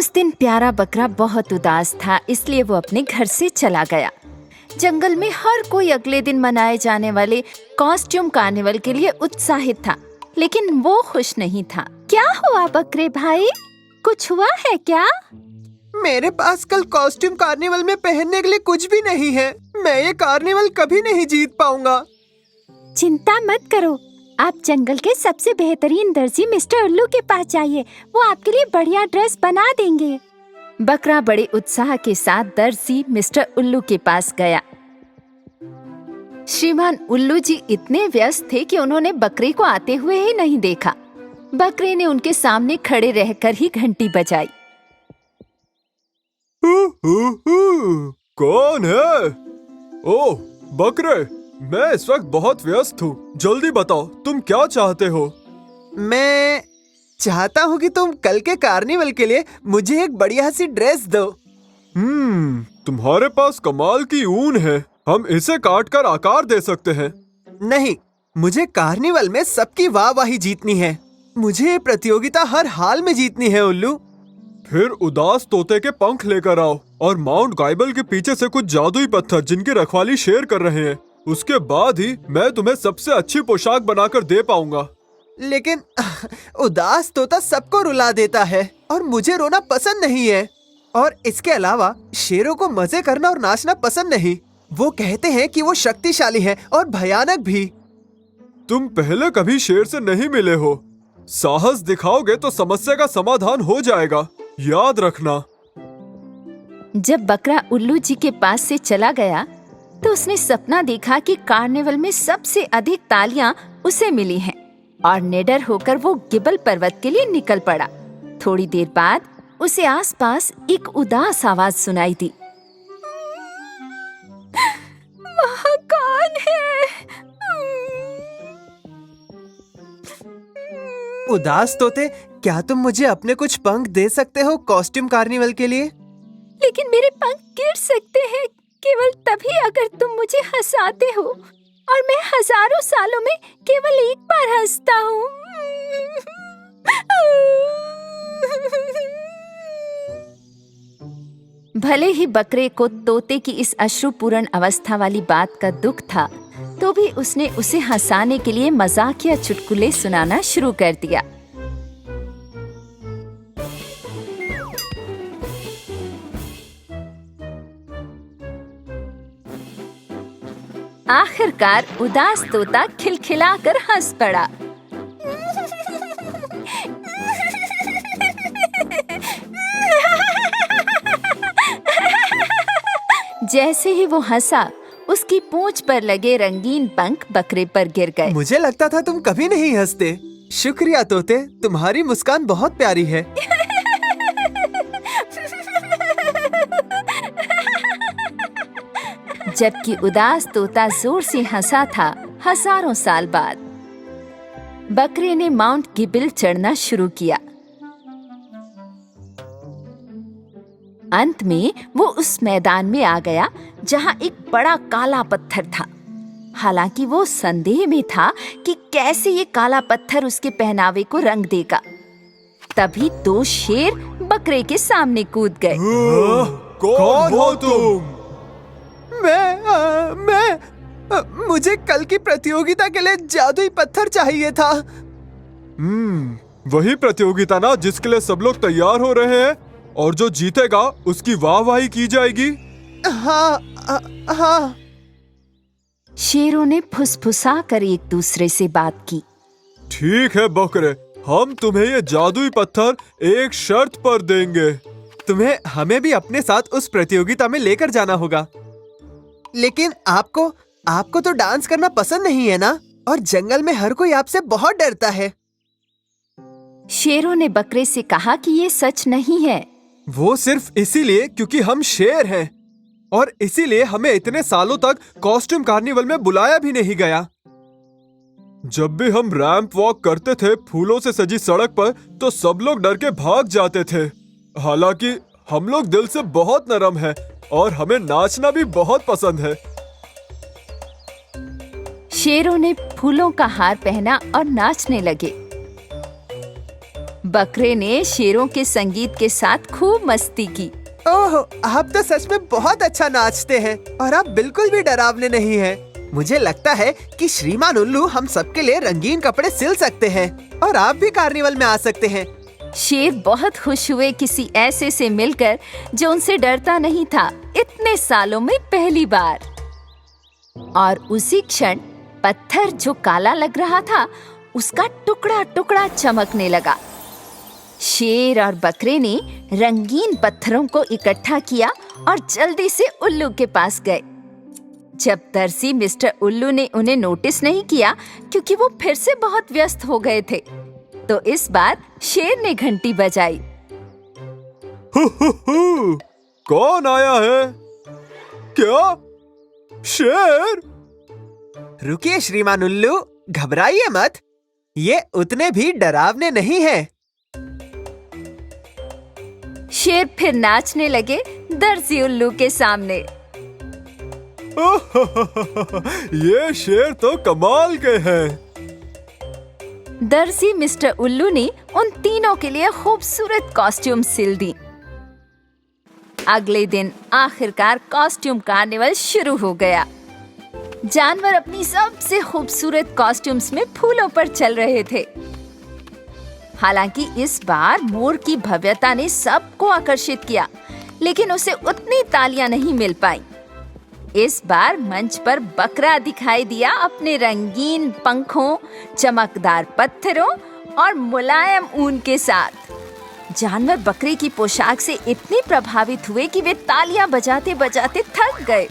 उस दिन प्यारा बकरा बहुत उदास था, इसलिए वो अपने घर से चला गया। जंगल में हर कोई अगले दिन मनाए जाने वाले कॉस्ट्यूम कार्निवल के लिए उत्साहित था, लेकिन वो खुश नहीं था। क्या हुआ बकरे भाई, कुछ हुआ है क्या? मेरे पास कल कॉस्ट्यूम कार्निवल में पहनने के लिए कुछ भी नहीं है। मैं ये कार्निवल कभी नहीं जीत पाऊंगा। चिंता मत करो, आप जंगल के सबसे बेहतरीन दर्जी मिस्टर उल्लू के पास जाइए, वो आपके लिए बढ़िया ड्रेस बना देंगे। बकरा बड़े उत्साह के साथ दर्जी मिस्टर उल्लू के पास गया। श्रीमान उल्लू जी इतने व्यस्त थे कि उन्होंने बकरे को आते हुए ही नहीं देखा। बकरे ने उनके सामने खड़े रहकर ही घंटी बजाई। कौन है? ओह बकरे, मैं इस वक्त बहुत व्यस्त हूँ। जल्दी बताओ, तुम क्या चाहते हो? मैं चाहता हूँ कि तुम कल के कार्निवल के लिए मुझे एक बढ़िया सी ड्रेस दो। तुम्हारे पास कमाल की ऊन है, हम इसे काट कर आकार दे सकते हैं। नहीं, मुझे कार्निवल में सबकी वाहवाही जीतनी है। मुझे ये प्रतियोगिता हर हाल में जीतनी है उल्लू। फिर उदास तोते के पंख लेकर आओ और माउंट गाइबल के पीछे से कुछ जादुई पत्थर जिनकी रखवाली शेर कर रहे हैं। उसके बाद ही मैं तुम्हें सबसे अच्छी पोशाक बनाकर दे पाऊंगा। लेकिन उदास तोता सबको रुला देता है और मुझे रोना पसंद नहीं है। और इसके अलावा शेरों को मजे करना और नाचना पसंद नहीं। वो कहते हैं कि वो शक्तिशाली है और भयानक भी। तुम पहले कभी शेर से नहीं मिले हो। साहस दिखाओगे तो समस्या का समाधान हो जाएगा, याद रखना। जब बकरा उल्लू जी के पास से चला गया तो उसने सपना देखा कि कार्निवल में सबसे अधिक तालियां उसे मिली हैं और निडर होकर वो गिबल पर्वत के लिए निकल पड़ा। थोड़ी देर बाद उसे आसपास एक उदास आवाज सुनाई दी। वहाँ कौन है? उदास तोते, क्या तुम मुझे अपने कुछ पंख दे सकते हो कॉस्ट्यूम कार्निवल के लिए? लेकिन मेरे पंख गिर सकते हैं केवल तभी अगर तुम मुझे हंसाते हो, और मैं हजारों सालों में केवल एक बार हंसता हूँ। भले ही बकरे को तोते की इस अश्रुपूर्ण अवस्था वाली बात का दुख था, तो भी उसने उसे हंसाने के लिए मजाकिया चुटकुले सुनाना शुरू कर दिया। आखिरकार उदास तोता खिलखिलाकर हंस पड़ा। जैसे ही वो हंसा, उसकी पूंछ पर लगे रंगीन पंख बकरे पर गिर गए। मुझे लगता था तुम कभी नहीं हंसते। शुक्रिया तोते, तुम्हारी मुस्कान बहुत प्यारी है। जबकि उदास तोता जोर से हंसा था। हजारों साल बाद बकरे ने माउंट गिबल चढ़ना शुरू किया। अंत में वो उस मैदान में आ गया जहाँ एक बड़ा काला पत्थर था। हालांकि वो संदेह में था कि कैसे ये काला पत्थर उसके पहनावे को रंग देगा। तभी दो शेर बकरे के सामने कूद गए। कौन हो तुम? मुझे कल की प्रतियोगिता के लिए जादुई पत्थर चाहिए था। वही प्रतियोगिता ना जिसके लिए सब लोग तैयार हो रहे हैं, और जो जीतेगा उसकी वाहवाही की जाएगी। हाँ। शेरों ने फुसफुसा कर एक दूसरे से बात की। ठीक है बकरे, हम तुम्हें ये जादुई पत्थर एक शर्त पर देंगे। तुम्हें हमें भी अपने साथ उस प्रतियोगिता में लेकर जाना होगा। लेकिन आपको तो डांस करना पसंद नहीं है ना? और जंगल में हर कोई आपसे बहुत डरता है। शेरों ने बकरे से कहा कि ये सच नहीं है। वो सिर्फ इसीलिए क्योंकि हम शेर हैं, और इसीलिए हमें इतने सालों तक कॉस्ट्यूम कार्निवल में बुलाया भी नहीं गया। जब भी हम रैंप वॉक करते थे फूलों से सजी सड़क पर, तो सब लोग डर के भाग जाते थे। हालांकि हम लोग दिल से बहुत नरम हैं और हमें नाचना भी बहुत पसंद है। शेरों ने फूलों का हार पहना और नाचने लगे। बकरे ने शेरों के संगीत के साथ खूब मस्ती की। ओह, आप तो सच में बहुत अच्छा नाचते हैं और आप बिल्कुल भी डरावने नहीं हैं। मुझे लगता है कि श्रीमान उल्लू हम सबके लिए रंगीन कपड़े सिल सकते हैं और आप भी कार्निवल में आ सकते हैं। शेर बहुत खुश हुए किसी ऐसे से मिलकर जो उनसे डरता नहीं था इतने सालों में पहली बार। और उसी क्षण पत्थर जो काला लग रहा था उसका टुकड़ा टुकड़ा चमकने लगा। शेर और बकरे ने रंगीन पत्थरों को इकट्ठा किया और जल्दी से उल्लू के पास गए। जब दर्जी मिस्टर उल्लू ने उन्हें नोटिस नहीं किया क्योंकि वो फिर से बहुत व्यस्त हो गए थे, तो इस बार शेर ने घंटी बजाई। कौन आया है? क्या? शेर? रुकिए श्रीमान उल्लू, घबराइए मत, ये उतने भी डरावने नहीं हैं। शेर फिर नाचने लगे दर्जी उल्लू के सामने। ये शेर तो कमाल के हैं। दर्जी मिस्टर उल्लू ने उन तीनों के लिए खूबसूरत कॉस्ट्यूम सिल दी। अगले दिन आखिरकार कॉस्ट्यूम कार्निवल शुरू हो गया। जानवर अपनी सबसे खूबसूरत कॉस्ट्यूम्स में फूलों पर चल रहे थे। हालांकि इस बार मोर की भव्यता ने सबको आकर्षित किया, लेकिन उसे उतनी तालियां नहीं मिल पाई। इस बार मंच पर बकरा दिखाई दिया अपने रंगीन पंखों, चमकदार पत्थरों और मुलायम ऊन के साथ। जानवर बकरे की पोशाक से इतने प्रभावित हुए कि वे तालियां बजाते बजाते थक गए।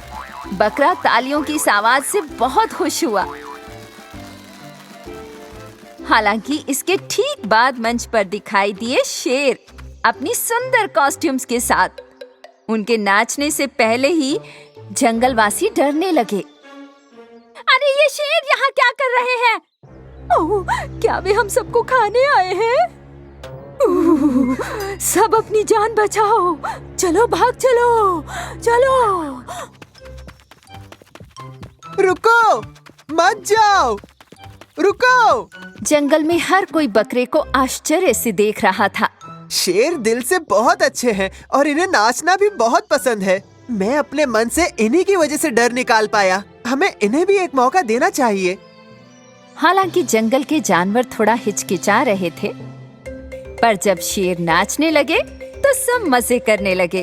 बकरा तालियों की इस आवाज से बहुत खुश हुआ। हालांकि इसके ठीक बाद मंच पर दिखाई दिए शेर अपनी सुंदर कॉस्ट्यूम्स के साथ। उनके नाचने से पहले ही जंगलवासी डरने लगे। अरे ये शेर यहाँ क्या कर रहे हैं? ओह, क्या वे हम सबको खाने आए हैं? सब अपनी जान बचाओ, चलो भाग चलो, चलो। रुको, मत जाओ, रुको। जंगल में हर कोई बकरे को आश्चर्य से देख रहा था। शेर दिल से बहुत अच्छे हैं और इन्हें नाचना भी बहुत पसंद है। मैं अपने मन से इन्हीं की वजह से डर निकाल पाया। हमें इन्हें भी एक मौका देना चाहिए। हालांकि जंगल के जानवर थोड़ा हिचकिचा रहे थे, पर जब शेर नाचने लगे तो सब मजे करने लगे।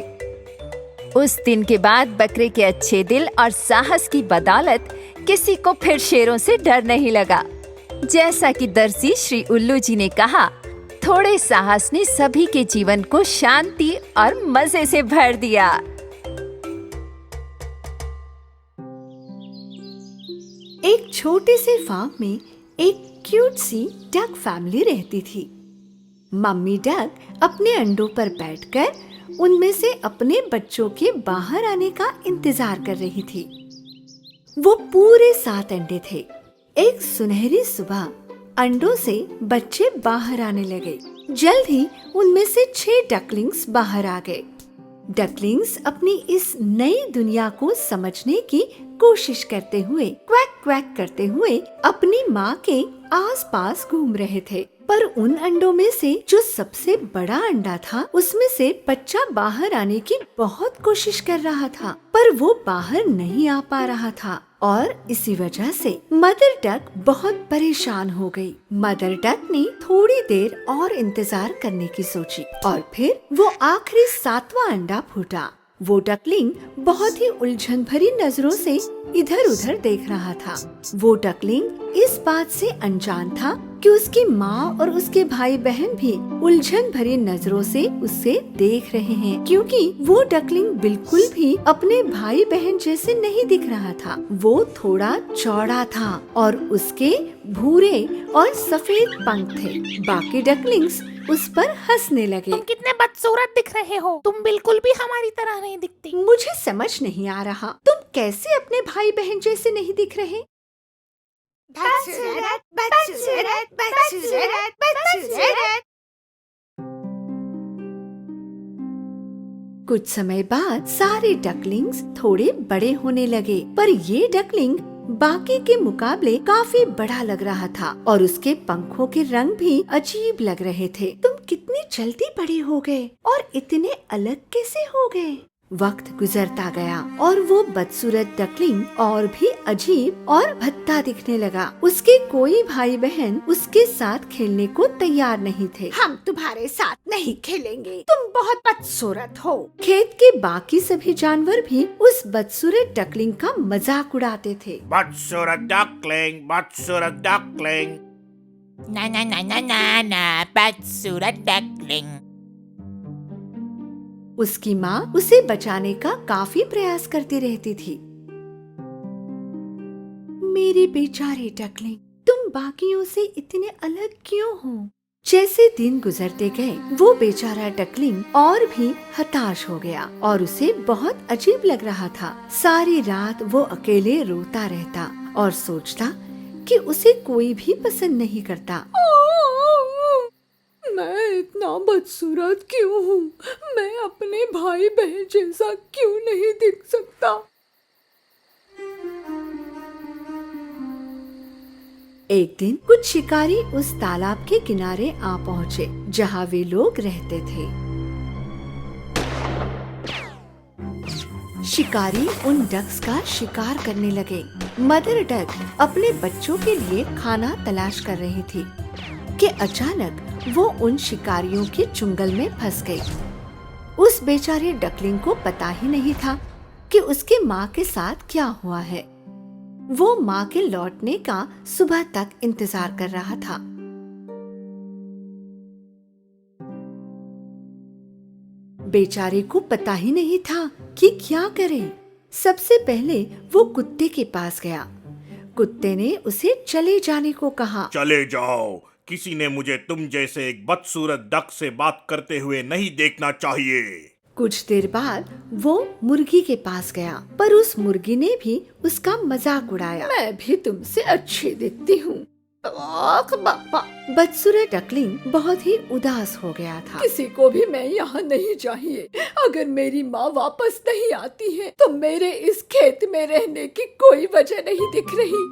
उस दिन के बाद बकरे के अच्छे दिल और साहस की बदौलत किसी को फिर शेरों से डर नहीं लगा। जैसा कि दर्जी श्री उल्लू जी ने कहा, थोड़े साहस ने सभी के जीवन को शांति और मजे से भर दिया। एक छोटे से फार्म में एक क्यूट सी डक फैमिली रहती थी। मम्मी डक अपने अंडों पर बैठकर उनमें से अपने बच्चों के बाहर आने का इंतजार कर रही थी। वो पूरे 7 अंडे थे। एक सुनहरी सुबह अंडों से बच्चे बाहर आने लगे। जल्द ही उनमें से 6 डकलिंग्स बाहर आ गए। डकलिंग्स अपनी इस नई दुनिया को समझने की कोशिश करते हुए क्वैक क्वैक करते हुए अपनी माँ के आसपास घूम रहे थे। पर उन अंडों में से जो सबसे बड़ा अंडा था, उसमें से बच्चा बाहर आने की बहुत कोशिश कर रहा था, पर वो बाहर नहीं आ पा रहा था और इसी वजह से मदर डक बहुत परेशान हो गई। मदर डक ने थोड़ी देर और इंतजार करने की सोची और फिर वो आखिरी 7वां अंडा फूटा। वो डकलिंग बहुत ही उलझन भरी नजरों से इधर उधर देख रहा था। वो डकलिंग इस बात से अनजान था कि उसकी माँ और उसके भाई बहन भी उलझन भरी नजरों से उसे देख रहे हैं, क्योंकि वो डकलिंग बिल्कुल भी अपने भाई बहन जैसे नहीं दिख रहा था। वो थोड़ा चौड़ा था और उसके भूरे और सफेद पंख थे। बाकी डकलिंग्स उस पर हंसने लगे। तुम कितने बदसूरत दिख रहे हो, तुम बिल्कुल भी हमारी तरह नहीं दिखती। मुझे समझ नहीं आ रहा, तुम कैसे अपने भाई बहन जैसे नहीं दिख रहे? बदसूरत, बदसूरत, बदसूरत, बदसूरत। कुछ समय बाद सारे डकलिंग्स थोड़े बड़े होने लगे, पर ये डकलिंग बाकी के मुकाबले काफी बड़ा लग रहा था और उसके पंखों के रंग भी अजीब लग रहे थे। तुम कितनी जल्दी बड़े हो गए और इतने अलग कैसे हो गए? वक्त गुजरता गया और वो बदसूरत डकलिंग और भी अजीब और भद्दा दिखने लगा। उसके कोई भाई बहन उसके साथ खेलने को तैयार नहीं थे। हम तुम्हारे साथ नहीं खेलेंगे, तुम बहुत बदसूरत हो। खेत के बाकी सभी जानवर भी उस बदसूरत डकलिंग का मजाक उड़ाते थे। बदसूरत डकलिंग, बदसूरत डकलिंग। ना ना ना ना ना ना, बदसूरत डकलिंग। उसकी माँ उसे बचाने का काफी प्रयास करती रहती थी। मेरे बेचारे डकलिंग, तुम बाकियों से इतने अलग क्यों हो? जैसे दिन गुजरते गए वो बेचारा डकलिंग और भी हताश हो गया और उसे बहुत अजीब लग रहा था। सारी रात वो अकेले रोता रहता और सोचता कि उसे कोई भी पसंद नहीं करता। मैं इतना बदसूरत क्यों हूँ? मैं अपने भाई बहन जैसा क्यों नहीं दिख सकता? एक दिन कुछ शिकारी उस तालाब के किनारे आ पहुँचे जहाँ वे लोग रहते थे। शिकारी उन डक्स का शिकार करने लगे। मदर डक अपने बच्चों के लिए खाना तलाश कर रही थी कि अचानक वो उन शिकारियों के चुंगल में फंस गई। उस बेचारे डकलिंग को पता ही नहीं था कि उसके माँ के साथ क्या हुआ है। वो माँ के लौटने का सुबह तक इंतजार कर रहा था। बेचारे को पता ही नहीं था कि क्या करे। सबसे पहले वो कुत्ते के पास गया। कुत्ते ने उसे चले जाने को कहा। चले जाओ, किसी ने मुझे तुम जैसे एक बदसूरत डक से बात करते हुए नहीं देखना चाहिए। कुछ देर बाद वो मुर्गी के पास गया, पर उस मुर्गी ने भी उसका मजाक उड़ाया। मैं भी तुमसे अच्छी दिखती हूँ। बदसूरत डकलिंग बहुत ही उदास हो गया था। किसी को भी मैं यहाँ नहीं चाहिए। अगर मेरी माँ वापस नहीं आती है तो मेरे इस खेत में रहने की कोई वजह नहीं दिख रही।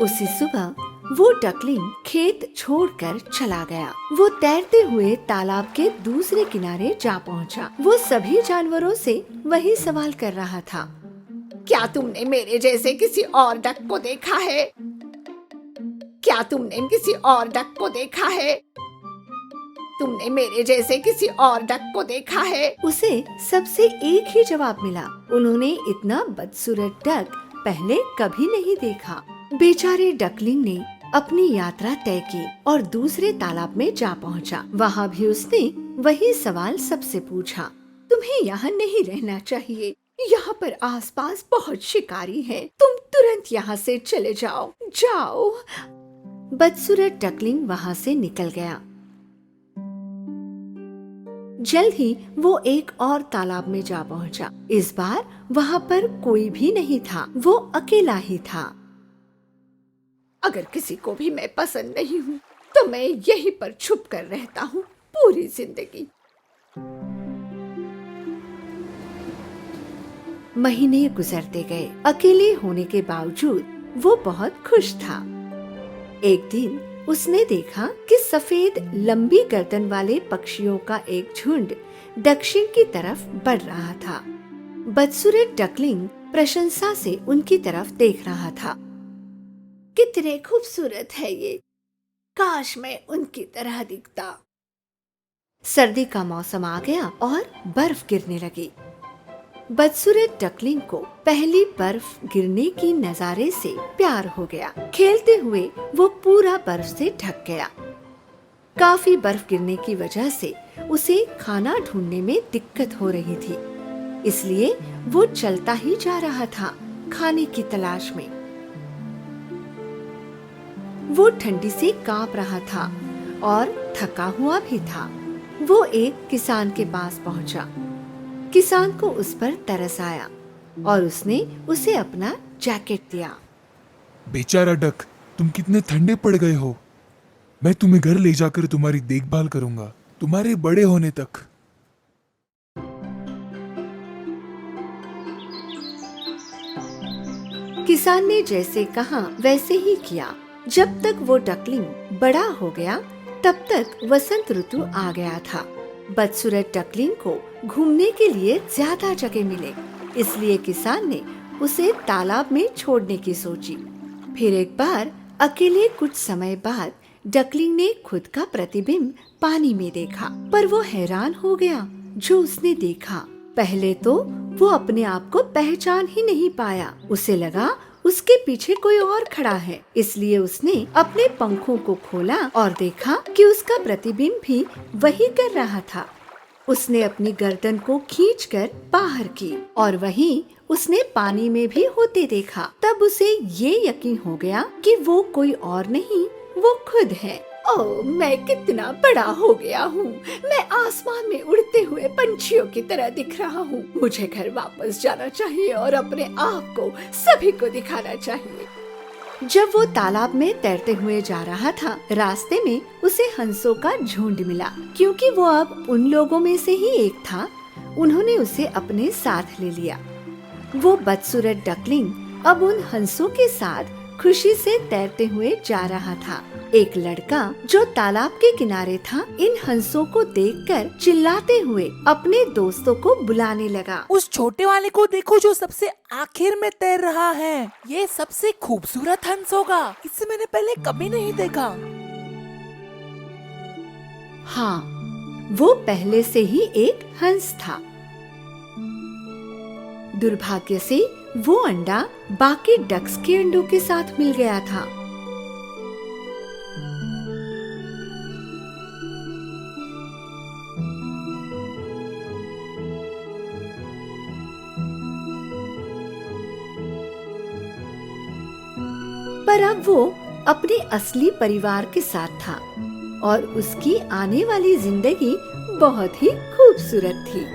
उसी सुबह वो डकलिंग खेत छोड़कर चला गया। वो तैरते हुए तालाब के दूसरे किनारे जा पहुंचा। वो सभी जानवरों से वही सवाल कर रहा था। क्या तुमने मेरे जैसे किसी और डक को देखा है? क्या तुमने किसी और डक को देखा है? तुमने मेरे जैसे किसी और डक को देखा है? उसे सबसे एक ही जवाब मिला। उन्होंने इतना बदसूरत डक पहले कभी नहीं देखा। बेचारे डकलिंग ने अपनी यात्रा तय की और दूसरे तालाब में जा पहुंचा। वहाँ भी उसने वही सवाल सबसे पूछा। तुम्हें यहाँ नहीं रहना चाहिए। यहाँ पर आसपास बहुत शिकारी हैं। तुम तुरंत यहाँ से चले जाओ। जाओ। बदसूरत डकलिंग वहाँ से निकल गया। जल्द ही वो एक और तालाब में जा पहुंचा। इस बार वहाँ पर कोई भी नहीं था। वो अकेला ही था। अगर किसी को भी मैं पसंद नहीं हूँ तो मैं यहीं पर छुप कर रहता हूँ पूरी जिंदगी। महीने गुजरते गए। अकेले होने के बावजूद वो बहुत खुश था। एक दिन उसने देखा कि सफेद लंबी गर्दन वाले पक्षियों का एक झुंड दक्षिण की तरफ बढ़ रहा था। बदसूरत डकलिंग प्रशंसा से उनकी तरफ देख रहा था। कितने खूबसूरत है ये, काश मैं उनकी तरह दिखता। सर्दी का मौसम आ गया और बर्फ गिरने लगी। बदसूरत डकलिंग को पहली बर्फ गिरने की नजारे से प्यार हो गया। खेलते हुए वो पूरा बर्फ से ढक गया। काफी बर्फ गिरने की वजह से उसे खाना ढूंढने में दिक्कत हो रही थी, इसलिए वो चलता ही जा रहा था खाने की तलाश में। वो ठंडी से कांप रहा था और थका हुआ भी था। वो एक किसान के पास पहुंचा। किसान को उस पर तरस आया और उसने उसे अपना जैकेट दिया। बेचारा डक, तुम कितने ठंडे पड़ गए हो। मैं तुम्हें घर ले जाकर तुम्हारी देखभाल करूंगा, तुम्हारे बड़े होने तक। किसान ने जैसे कहा वैसे ही किया। जब तक वो डकलिंग बड़ा हो गया तब तक वसंत ऋतु आ गया था। बदसूरत डकलिंग को घूमने के लिए ज्यादा जगह मिले, इसलिए किसान ने उसे तालाब में छोड़ने की सोची। फिर एक बार अकेले कुछ समय बाद डकलिंग ने खुद का प्रतिबिंब पानी में देखा, पर वो हैरान हो गया जो उसने देखा। पहले तो वो अपने आप को पहचान ही नहीं पाया। उसे लगा उसके पीछे कोई और खड़ा है, इसलिए उसने अपने पंखों को खोला और देखा कि उसका प्रतिबिंब भी वही कर रहा था। उसने अपनी गर्दन को खींचकर बाहर की और वहीं उसने पानी में भी होते देखा। तब उसे ये यकीन हो गया कि वो कोई और नहीं, वो खुद है। ओह, मैं कितना बड़ा हो गया हूँ। मैं आसमान में उड़ते हुए पंछियों की तरह दिख रहा हूँ। मुझे घर वापस जाना चाहिए और अपने आप को सभी को दिखाना चाहिए। जब वो तालाब में तैरते हुए जा रहा था, रास्ते में उसे हंसों का झुंड मिला। क्योंकि वो अब उन लोगों में से ही एक था, उन्होंने उसे अपने साथ ले लिया। वो बदसूरत डकलिंग अब उन हंसों के साथ खुशी से तैरते हुए जा रहा था। एक लड़का जो तालाब के किनारे था, इन हंसों को देखकर चिल्लाते हुए अपने दोस्तों को बुलाने लगा। उस छोटे वाले को देखो जो सबसे आखिर में तैर रहा है। ये सबसे खूबसूरत हंस होगा, इसे मैंने पहले कभी नहीं देखा। हाँ, वो पहले से ही एक हंस था। दुर्भाग्य से वो अंडा बाकी डक्स के अंडों के साथ मिल गया था। पर अब वो अपने असली परिवार के साथ था और उसकी आने वाली जिंदगी बहुत ही खूबसूरत थी।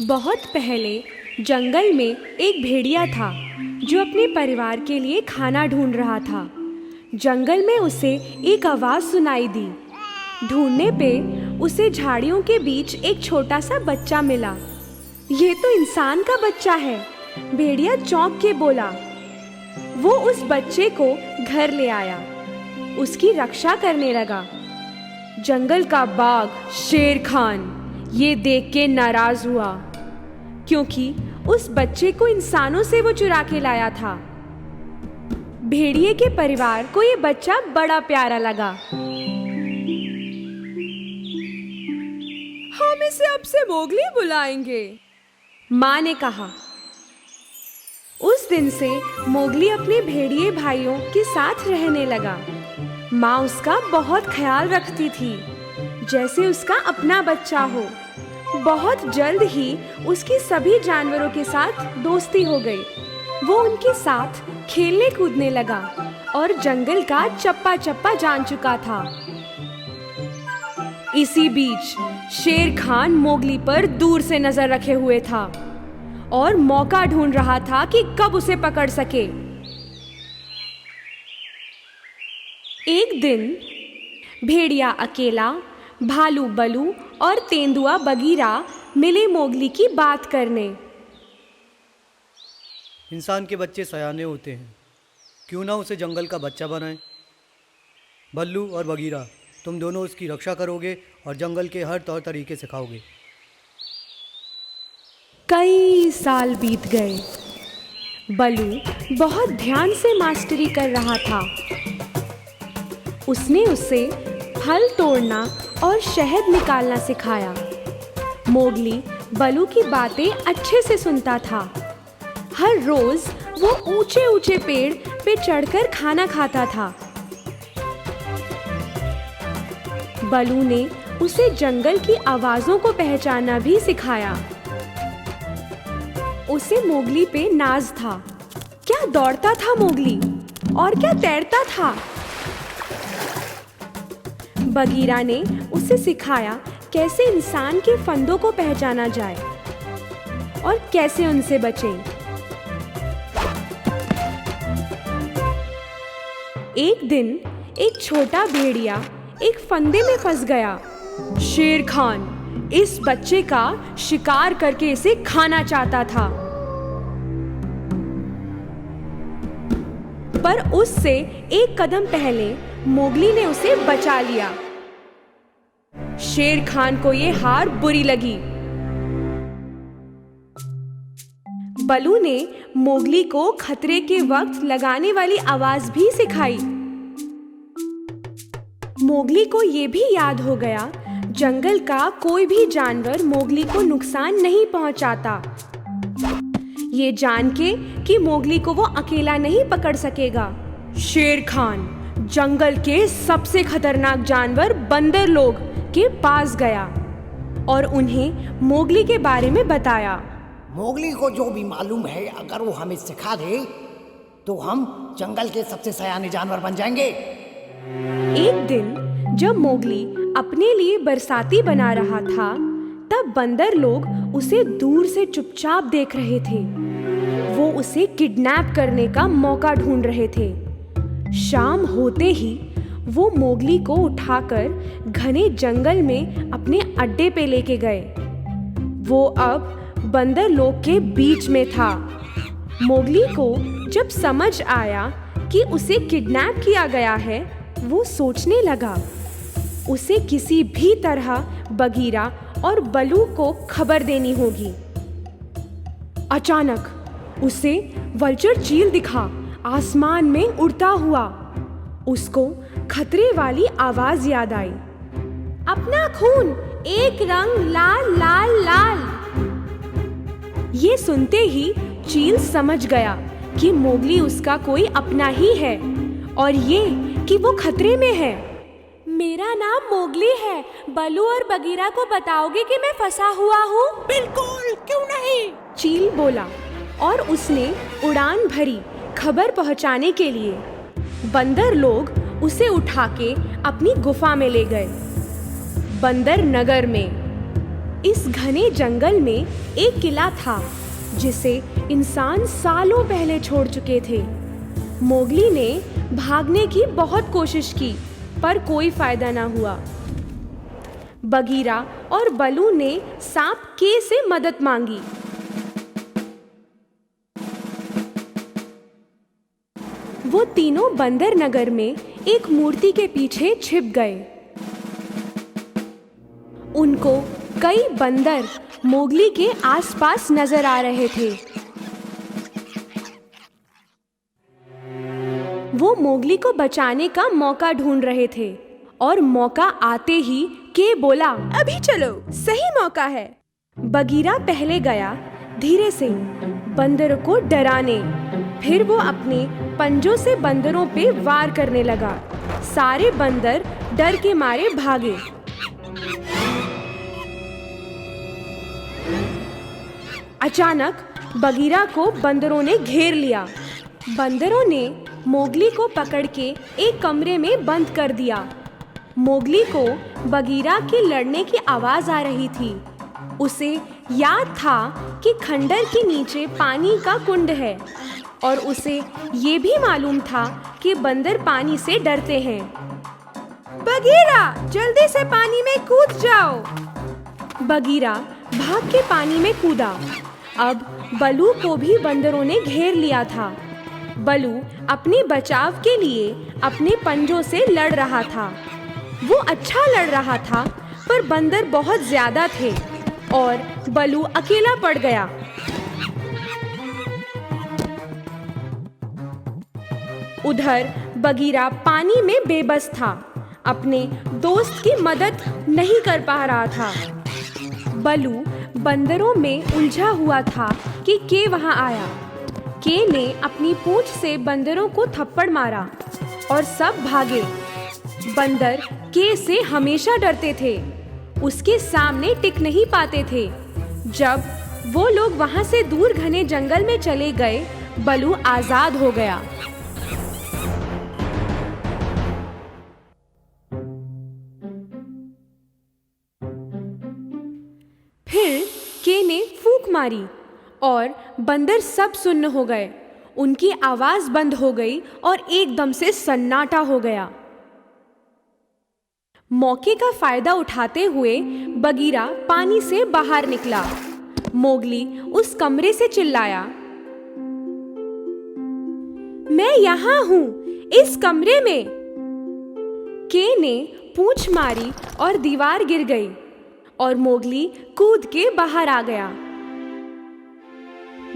बहुत पहले जंगल में एक भेड़िया था जो अपने परिवार के लिए खाना ढूंढ रहा था। जंगल में उसे एक आवाज़ सुनाई दी। ढूंढने पे उसे झाड़ियों के बीच एक छोटा सा बच्चा मिला। ये तो इंसान का बच्चा है, भेड़िया चौंक के बोला। वो उस बच्चे को घर ले आया, उसकी रक्षा करने लगा। जंगल का बाघ शेर खान ये देख के नाराज हुआ, क्योंकि उस बच्चे को इंसानों से वो चुरा के लाया था। भेड़िए के परिवार को ये बच्चा बड़ा प्यारा लगा। हम इसे अब से मोगली बुलाएंगे, माँ ने कहा। उस दिन से मोगली अपने भेड़िए भाइयों के साथ रहने लगा। माँ उसका बहुत ख्याल रखती थी, जैसे उसका अपना बच्चा हो। बहुत जल्द ही उसकी सभी जानवरों के साथ दोस्ती हो गई। वो उनके साथ खेलने कूदने लगा और जंगल का चप्पा चप्पा जान चुका था। इसी बीच शेर खान मोगली पर दूर से नजर रखे हुए था और मौका ढूंढ रहा था कि कब उसे पकड़ सके। एक दिन भेड़िया अकेला, भालू बलू और तेंदुआ बगीरा मिले मोगली की बात करने। इंसान के बच्चे सयाने होते हैं, क्यों ना उसे जंगल का बच्चा बनाएं। भल्लू और बगीरा, तुम दोनों उसकी रक्षा करोगे और जंगल के हर तौर तरीके सिखाओगे। कई साल बीत गए। बलू बहुत ध्यान से मास्टरी कर रहा था। उसने उसे फल तोड़ना और शहद निकालना सिखाया। मोगली बलू की बातें अच्छे से सुनता था। हर रोज वो ऊंचे ऊंचे पेड़ पे चढ़कर खाना खाता था। बलू ने उसे जंगल की आवाजों को पहचानना भी सिखाया। उसे मोगली पे नाज था। क्या दौड़ता था मोगली, और क्या तैरता था। बगीरा ने उसे सिखाया कैसे इंसान के फंदों को पहचाना जाए और कैसे उनसे बचें। एक दिन एक छोटा भेड़िया एक फंदे में फंस गया। शेर खान इस बच्चे का शिकार करके इसे खाना चाहता था, पर उससे एक कदम पहले मोगली ने उसे बचा लिया। शेर खान को ये हार बुरी लगी। बलू ने मोगली को खतरे के वक्त लगाने वाली आवाज भी सिखाई। मोगली को ये भी याद हो गया, जंगल का कोई भी जानवर मोगली को नुकसान नहीं पहुंचाता। ये जान के कि मोगली को वो अकेला नहीं पकड़ सकेगा, शेर खान जंगल के सबसे खतरनाक जानवर बंदर लोग के पास गया और उन्हें मोगली के बारे में बताया। मोगली को जो भी मालूम है, अगर वो हमें सिखा दे तो हम जंगल के सबसे सयाने जानवर बन जाएंगे। एक दिन जब मोगली अपने लिए बरसाती बना रहा था, तब बंदर लोग उसे दूर से चुपचाप देख रहे थे। वो उसे किडनैप करने का मौका ढूंढ रहे थे। शाम होते ही वो मोगली को उठाकर घने जंगल में अपने अड्डे पे लेके गए। वो अब बंदर लोग के बीच में था। मोगली को जब समझ आया कि उसे किडनैप किया गया है, वो सोचने लगा उसे किसी भी तरह बगीरा और बलू को खबर देनी होगी। अचानक उसे वल्चर चील दिखा, आसमान में उड़ता हुआ। उसको खतरे वाली आवाज याद आई, अपना खून एक रंग लाल लाल लाल। ये सुनते ही चील समझ गया कि मोगली उसका कोई अपना ही है और ये कि वो खतरे में है। मेरा नाम मोगली है, बलू और बगीरा को बताओगे कि मैं फंसा हुआ हूँ? बिल्कुल, क्यों नहीं? चील बोला और उसने उड़ान भरी खबर पहुंचाने के लिए। बंदर लोग उसे उठा के अपनी गुफा में ले गए। बंदर नगर में इस घने जंगल में एक किला था जिसे इंसान सालों पहले छोड़ चुके थे। मोगली ने भागने की बहुत कोशिश की, पर कोई फायदा ना हुआ। बगीरा और बलू ने सांप के से मदद मांगी। वो तीनों बंदर नगर में एक मूर्ति के पीछे छिप गए। उनको कई बंदर मोगली के आसपास नजर आ रहे थे। वो मोगली को बचाने का मौका ढूंढ रहे थे और मौका आते ही के बोला, अभी चलो, सही मौका है। बगीरा पहले गया धीरे से बंदरों को डराने। फिर वो अपने पंजों से बंदरों पे वार करने लगा। सारे बंदर डर के मारे भागे। अचानक बगीरा को बंदरों ने घेर लिया। बंदरों ने मोगली को पकड़ के एक कमरे में बंद कर दिया। मोगली को बगीरा के लड़ने की आवाज आ रही थी। उसे याद था कि खंडर के नीचे पानी का कुंड है और उसे ये भी मालूम था कि बंदर पानी से डरते हैं। बगीरा, जल्दी से पानी में कूद जाओ। बगीरा भाग के पानी में कूदा। अब बलू को भी बंदरों ने घेर लिया था। बलू अपने बचाव के लिए अपने पंजों से लड़ रहा था। वो अच्छा लड़ रहा था, पर बंदर बहुत ज्यादा थे और बलू अकेला पड़ गया। उधर बगीरा पानी में बेबस था, अपने दोस्त की मदद नहीं कर पा रहा था। बलू बंदरों में उलझा हुआ था कि के वहां आया। के ने अपनी पूंछ से बंदरों को थप्पड़ मारा और सब भागे। बंदर के से हमेशा डरते थे, उसके सामने टिक नहीं पाते थे। जब वो लोग वहां से दूर घने जंगल में चले गए, बलू आजाद हो गया। ने फूंक मारी और बंदर सब सुन्न हो गए। उनकी आवाज बंद हो गई और एकदम से सन्नाटा हो गया। मौके का फायदा उठाते हुए बगीरा पानी से बाहर निकला। मोगली उस कमरे से चिल्लाया, मैं यहाँ हूँ, इस कमरे में। के ने पूंछ मारी और दीवार गिर गई और मोगली कूद के बाहर आ गया।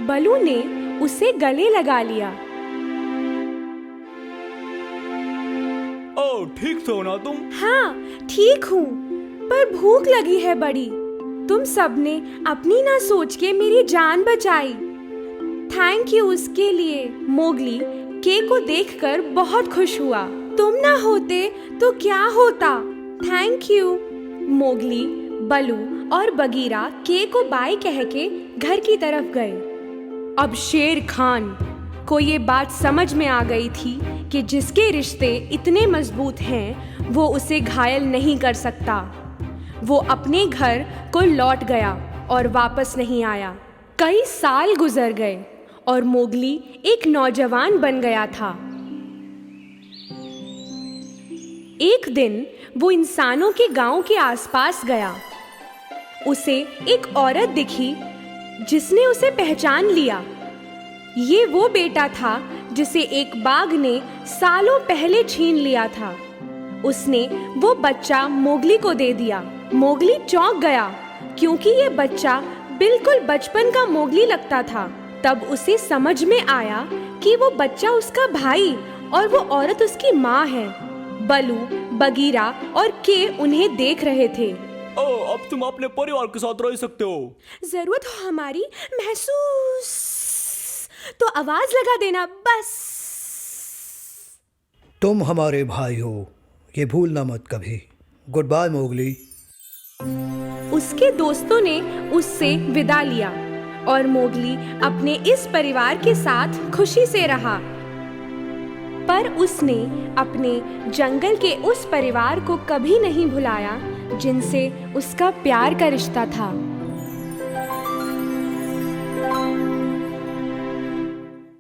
बलू ने उसे गले लगा लिया। ओ, ठीक हो ना तुम? हाँ, ठीक हूँ, पर भूख लगी है बड़ी। तुम सबने अपनी ना सोच के मेरी जान बचाई। थैंक यू उसके लिए। मोगली के को देखकर बहुत खुश हुआ। तुम ना होते तो क्या होता? Thank you. मोगली, बलू और बगीरा के को बाय कह के घर की तरफ गए। अब शेर खान को ये बात समझ में आ गई थी कि जिसके रिश्ते इतने मजबूत हैं वो उसे घायल नहीं कर सकता। वो अपने घर को लौट गया और वापस नहीं आया। कई साल गुजर गए और मोगली एक नौजवान बन गया था। एक दिन वो इंसानों के गांव के आसपास गया। उसे एक औरत दिखी जिसने उसे पहचान लिया। ये वो बेटा था जिसे एक बाघ ने सालों पहले छीन लिया था। उसने वो बच्चा मोगली को दे दिया। मोगली चौंक गया क्योंकि ये बच्चा बिल्कुल बचपन का मोगली लगता था। तब उसे समझ में आया कि वो बच्चा उसका भाई और वो औरत उसकी माँ है। बलू, बगीरा और के उन्हें देख रहे थे। ओ, अब तुम अपने परिवार के साथ रह सकते हो। जरूरत हो हमारी महसूस तो आवाज लगा देना बस। तुम हमारे भाई हो, ये भूलना मत कभी। Goodbye Mowgli. उसके दोस्तों ने उससे विदा लिया और मोगली अपने इस परिवार के साथ खुशी से रहा। पर उसने अपने जंगल के उस परिवार को कभी नहीं भुलाया जिनसे उसका प्यार का रिश्ता था।